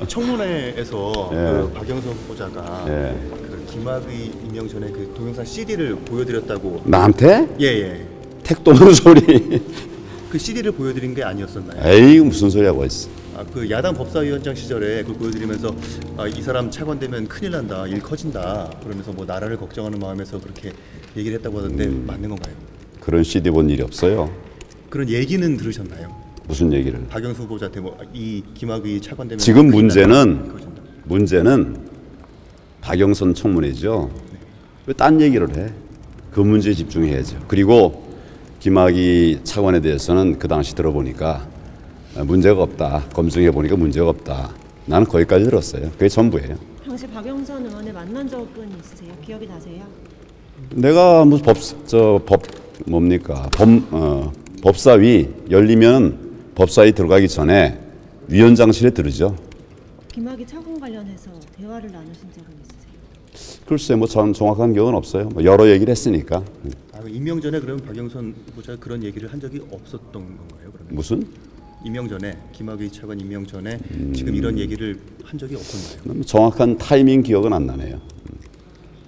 청문회에서 예. 그 박영선 후보자가 예. 그 김학의 임명 전에 그 동영상 CD를 보여드렸다고. 나한테? 예예. 택도 없는 소리. 그 CD를 보여드린 게 아니었었나요? 에이 무슨 소리 하고 있어. 그 야당 법사위원장 시절에 그걸 보여드리면서 이 사람 차관되면 큰일 난다, 일 커진다 그러면서 뭐 나라를 걱정하는 마음에서 그렇게 얘기를 했다고 하던데 맞는 건가요? 그런 CD 본 일이 없어요. 그런 얘기는 들으셨나요? 무슨 얘기를? 박영수 후보자한테 뭐 이 김학의 차관되면 지금 큰일 난다, 문제는 박영선 청문회죠. 왜 딴 얘기를 해? 그 문제에 집중해야죠. 그리고 김학의 차관에 대해서는 그 당시 들어보니까 문제가 없다. 검증해 보니까 문제가 없다. 나는 거기까지 들었어요. 그게 전부예요. 당시 박영선 의원을 만난 적은 있으세요? 기억이 나세요? 내가 무슨 법사위 열리면 법사위 들어가기 전에 위원장실에 들으죠. 김학의 차관 관련해서 대화를 나누신 적은 있으세요? 글쎄 뭐 정확한 기억은 없어요. 뭐 여러 얘기를 했으니까. 임명 전에 그러면 박영선 후보자가 그런 얘기를 한 적이 없었던 건가요? 그러면? 무슨? 임명 전에 김학의 차관 임명 전에 지금 이런 얘기를 한 적이 없었나요? 정확한 타이밍 기억은 안 나네요.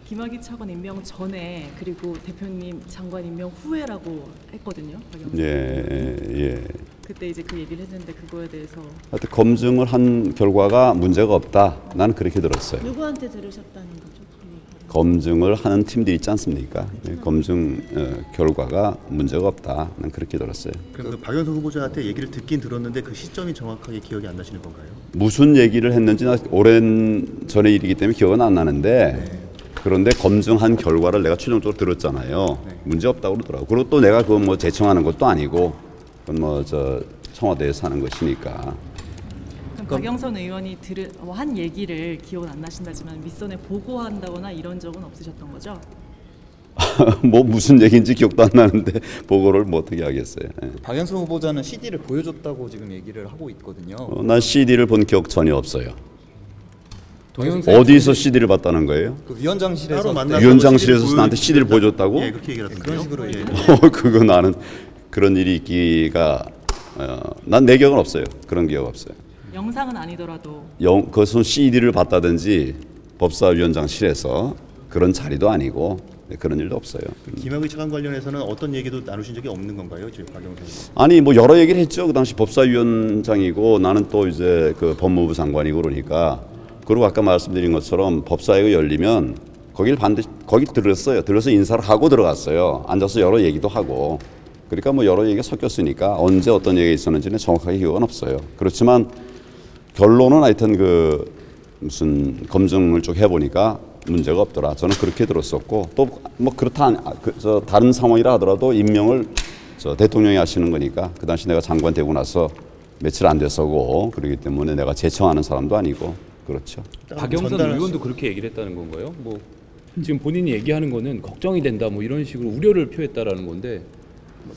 김학의 차관 임명 전에 그리고 대표님 장관 임명 후에라고 했거든요. 박영선. 예. 그때 이제 그 얘기를 했는데 그거에 대해서 하여튼 검증을 한 결과가 문제가 없다. 나는 그렇게 들었어요. 누구한테 들으셨다는 거죠? 검증을 하는 팀들이 있지 않습니까? 검증 결과가 문제가 없다. 난 그렇게 들었어요. 그럼 그 박영선 후보자한테 얘기를 듣긴 들었는데 그 시점이 정확하게 기억이 안 나시는 건가요? 무슨 얘기를 했는지 나 오랜 전의 일이기 때문에 기억은 안 나는데 그런데 검증한 결과를 내가 최종적으로 들었잖아요. 문제 없다고 그러더라고. 그리고 또 내가 그거 뭐 제청하는 것도 아니고 그건 뭐 청와대에서 하는 것이니까. 그럼 박영선 의원이 한 얘기를 기억은 안 나신다지만 윗선에 보고한다거나 이런 적은 없으셨던 거죠? 뭐 무슨 얘기인지 기억도 안 나는데 보고를 뭐 어떻게 하겠어요. 박영선 후보자는 CD를 보여줬다고 지금 얘기를 하고 있거든요. 난 CD를 본 기억 전혀 없어요. 동영상 어디서 CD를 봤다는 거예요? 그 위원장실에서 따로 만나서 위원장실에서 나한테 CD를 보여줬다고? 예, 그렇게 얘기를 하던데요. 그런 식으로 예. 얘기를 그거 나는 그런 일이 있기가 난 내 기억은 없어요. 그런 기억 없어요. 영상은 아니더라도 그것은 CD를 봤다든지 법사위원장실에서 그런 자리도 아니고 그런 일도 없어요. 김학의 차관 관련해서는 어떤 얘기도 나누신 적이 없는 건가요, 지금 박영선 의원? 아니 뭐 여러 얘기를 했죠. 그 당시 법사위원장이고 나는 또 이제 그 법무부 장관이고 그러니까. 그리고 아까 말씀드린 것처럼 법사위가 열리면 거기 들었어요. 들어서 인사를 하고 들어갔어요. 앉아서 여러 얘기도 하고. 그러니까 뭐 여러 얘기가 섞였으니까 언제 어떤 얘기가 있었는지는 정확하게 기억은 없어요. 그렇지만 결론은 하여튼 그 무슨 검증을 쭉 해보니까 문제가 없더라. 저는 그렇게 들었었고 또 뭐 그렇다 다른 상황이라 하더라도 임명을 대통령이 하시는 거니까 그 당시 내가 장관 되고 나서 며칠 안 됐었고 그렇기 때문에 내가 제청하는 사람도 아니고 그렇죠. 박영선 의원도 그렇게 얘기를 했다는 건가요? 뭐 지금 본인이 얘기하는 거는 걱정이 된다 뭐 이런 식으로 우려를 표했다라는 건데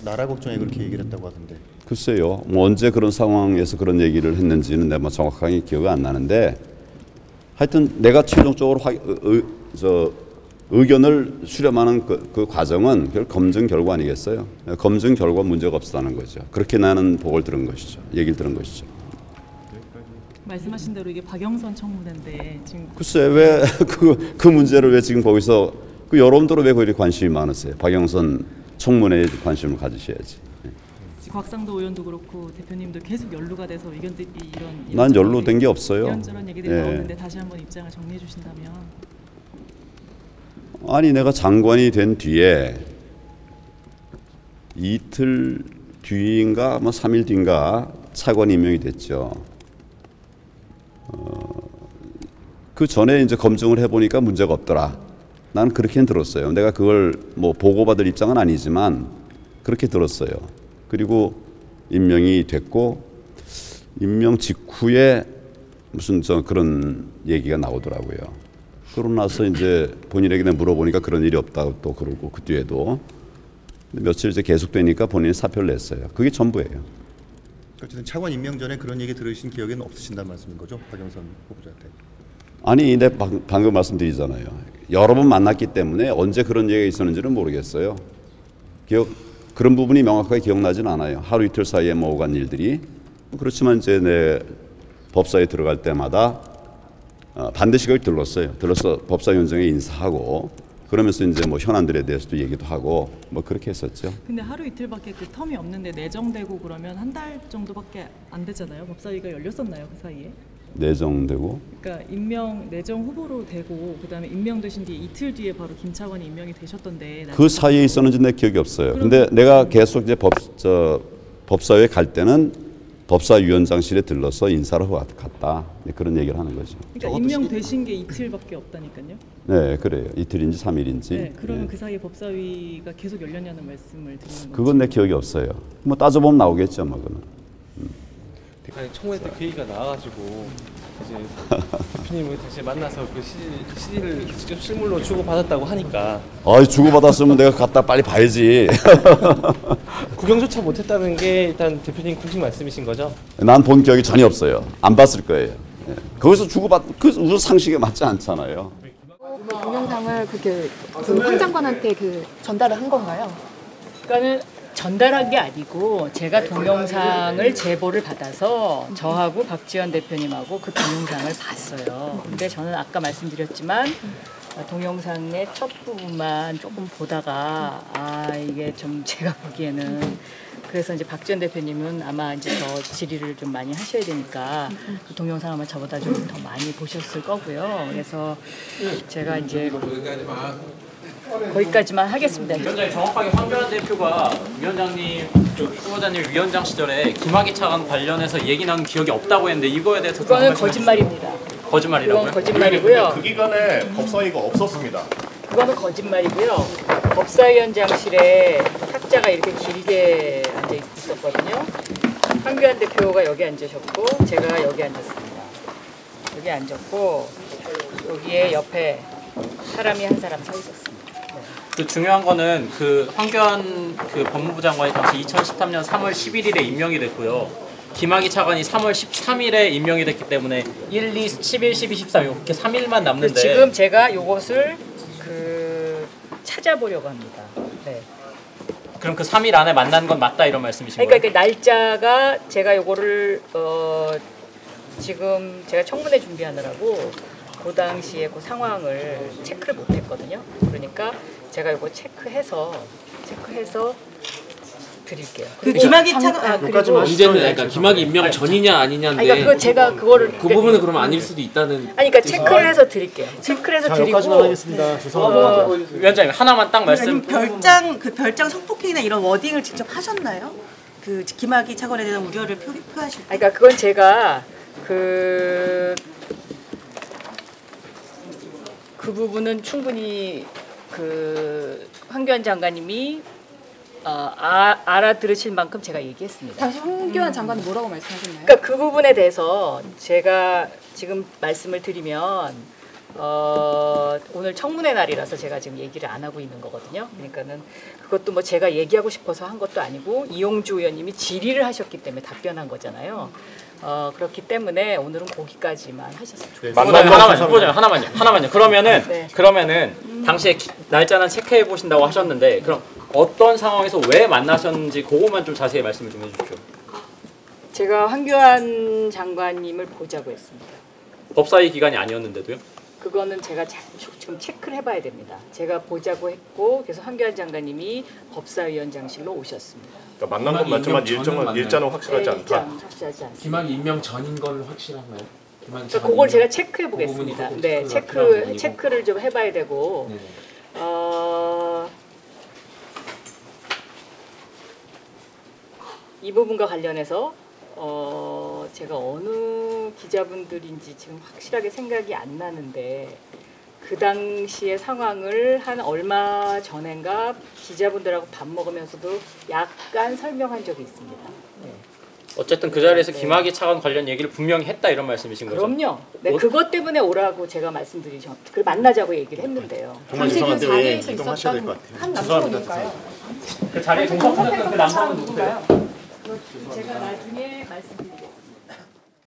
나라 걱정에 그렇게 얘기를 했다고 하던데. 글쎄요. 뭐 언제 그런 상황에서 그런 얘기를 했는지는 내가 정확하게 기억이 안 나는데 하여튼 내가 최종적으로 의견을 수렴하는 그 과정은 검증 결과 아니겠어요? 검증 결과 문제가 없었다는 거죠. 그렇게 나는 보고를 들은 것이죠. 얘기를 들은 것이죠. 말씀하신 대로 이게 박영선 청문회인데 지금 글쎄 왜 그 문제를 왜 지금 거기서 그 여러분들은 왜 그리 관심이 많으세요? 박영선 청문회에 관심을 가지셔야지. 곽상도 의원도 그렇고 대표님도 계속 연루가 돼서 의견들이 난 연루된 게 없어요. 이런저런 얘기들이 나오는데 다시 한번 입장을 정리해 주신다면. 아니 내가 장관이 된 뒤에 이틀 뒤인가 뭐 3일 뒤인가 차관 임명이 됐죠. 그 전에 이제 검증을 해보니까 문제가 없더라. 나는 그렇게는 들었어요. 내가 그걸 뭐 보고받을 입장은 아니지만 그렇게 들었어요. 그리고 임명이 됐고 임명 직후에 무슨 그런 얘기가 나오더라고요. 그러고 나서 이제 본인에게 물어보니까 그런 일이 없다고 또 그러고 그 뒤에도 며칠 이제 계속되니까 본인이 사표를 냈어요. 그게 전부예요. 어쨌든 차관 임명 전에 그런 얘기 들으신 기억에는 없으신다는 말씀인 거죠, 박영선 후보자한테? 아니, 내 방금 말씀드리잖아요. 여러 번 만났기 때문에 언제 그런 얘기가 있었는지는 모르겠어요. 그런 부분이 명확하게 기억나진 않아요. 하루 이틀 사이에 뭐 오간 일들이. 그렇지만 이제 내 법사에 들어갈 때마다 반드시 거기 들렀어요. 들러서 법사위원장에 인사하고 그러면서 이제 뭐 현안들에 대해서도 얘기도 하고 뭐 그렇게 했었죠. 근데 하루 이틀밖에 그 텀이 없는데 내정되고 그러면 한 달 정도밖에 안 되잖아요. 법사위가 열렸었나요 그 사이에? 내정되고 그러니까 임명 내정 후보로 되고 그다음에 임명되신 뒤에 이틀 뒤에 바로 김차관이 임명이 되셨던데 그 사이에 있었는지 내 기억이 없어요. 근데 내가 계속 이제 법사위에 갈 때는 법사위원장실에 들러서 인사를 하고 갔다. 그런 얘기를 하는 거죠. 그러니까 임명되신 게 이틀밖에 없다니까요. 네, 그래요. 이틀인지 3일인지. 네, 그러면 그 사이에 법사위가 계속 열렸냐는 말씀을 드리는 거죠. 그건 내 기억이 없어요. 뭐 따져보면 나오겠죠, 뭐 그는. 아니 청와대 때 그 얘기가 나와가지고 이제 대표님을 다시 만나서 그 CD를 직접 실물로 주고 받았다고 하니까 아, 주고받았으면 내가 갖다 빨리 봐야지. 구경조차 못했다는 게 일단 대표님 공식 말씀이신 거죠? 난 본 기억이 전혀 없어요. 안 봤을 거예요. 예. 거기서 그 우선 상식에 맞지 않잖아요. 그 동영상을 그 황 장관한테 그 전달을 한 건가요? 그러니까는 전달한 게 아니고 제가 동영상을 제보를 받아서 저하고 박지원 대표님하고 그 동영상을 봤어요. 근데 저는 아까 말씀드렸지만 동영상의 첫 부분만 조금 보다가 이게 좀 제가 보기에는 그래서 이제 박지원 대표님은 아마 이제 저 질의를 좀 많이 하셔야 되니까 그 동영상 아마 저보다 좀 더 많이 보셨을 거고요. 그래서 제가 이제 거기까지만 하겠습니다. 위원장님 정확하게 황교안 대표가 위원장님 후보자님 위원장 시절에 김학의 차관 관련해서 얘기 나온 기억이 없다고 했는데 이거에 대해서 그거는 거짓말입니다. 거짓말이라고요? 그건 거짓말이고요. 그 기간에 법사위가 없었습니다. 그거는 거짓말이고요. 법사위원장실에 탁자가 이렇게 길게 앉아 있었거든요. 황교안 대표가 여기 앉으셨고 제가 여기 앉았습니다. 여기 앉았고 여기에 옆에 사람이 한 사람 서 있었습니다. 그 중요한 거는 그 황교안 그 법무부 장관이 당시 2013년 3월 11일에 임명이 됐고요. 김학의 차관이 3월 13일에 임명이 됐기 때문에 1, 2, 11, 12, 13 이렇게 3일만 남는데 지금 제가 요것을 찾아보려고 합니다. 네. 그럼 그 3일 안에 만난 건 맞다 이런 말씀이신 거예요? 그러니까 그 날짜가 제가 요거를 지금 제가 청문회 준비하느라고 그 당시에 그 상황을 체크를 못했거든요. 그러니까 제가 이거 체크해서 드릴게요. 그 김학의 차관 그리고 문제는 그러니까 김학의 임명 전이냐 아니냐인데. 그러니까 그 제가 그거를 그 부분은 그러면 아닐 수도 있다는. 그러니까 체크를 해서 드릴게요. 체크를 해서 드리고. 여기까지만 하겠습니다. 죄송합니다. 위원장님 하나만 딱 말씀. 별장 성폭행이나 이런 워딩을 직접 하셨나요? 그 김학의 차관에 대한 우려를 표하실 때. 그러니까 그건 제가 그 부분은 충분히 그 황교안 장관님이 알아들으실 만큼 제가 얘기했습니다. 당시 황교안 장관은 뭐라고 말씀하셨나요? 그러니까 그 부분에 대해서 제가 지금 말씀을 드리면 오늘 청문회 날이라서 제가 지금 얘기를 안 하고 있는 거거든요. 그러니까는 그것도 뭐 제가 얘기하고 싶어서 한 것도 아니고 이용주 의원님이 질의를 하셨기 때문에 답변한 거잖아요. 그렇기 때문에 오늘은 거기까지만 하셨으면 좋겠습니다. 하나만요. 그러면은 네. 당시에 날짜는 체크해 보신다고 하셨는데 그럼 어떤 상황에서 왜 만나셨는지 그것만 좀 자세히 말씀을 좀 해주십시오. 제가 황교안 장관님을 보자고 했습니다. 법사위 기간이 아니었는데도요? 그거는 제가 지금 체크를 해봐야 됩니다. 제가 보자고 했고 그래서 황교안 장관님이 법사위원장실로 오셨습니다. 그러니까 만난 건 맞지만 일자는 확실하지 않다. 확실하지 않습니다. 김학의 임명 전인 건 확실한가요? 그러니까 그걸 제가 체크해 보겠습니다. 네, 체크를 좀 해봐야 되고. 네네. 이 부분과 관련해서 제가 어느 기자분들인지 지금 확실하게 생각이 안 나는데 그 당시의 상황을 한 얼마 전인가 기자분들하고 밥 먹으면서도 약간 설명한 적이 있습니다. 네. 어쨌든 그 자리에서 김학의 차관 관련 얘기를 분명히 했다 이런 말씀이신 거죠? 그럼요. 네, 그것 때문에 오라고 제가 말씀드리죠. 그 만나자고 얘기를 했는데요. 정말 이상한데 왜 이동하셔야 될 것 같아요. 한 남성인가요? 그 자리에 동석하셨던 그 남성은 누구세요? 제가 나중에 말씀드릴게요.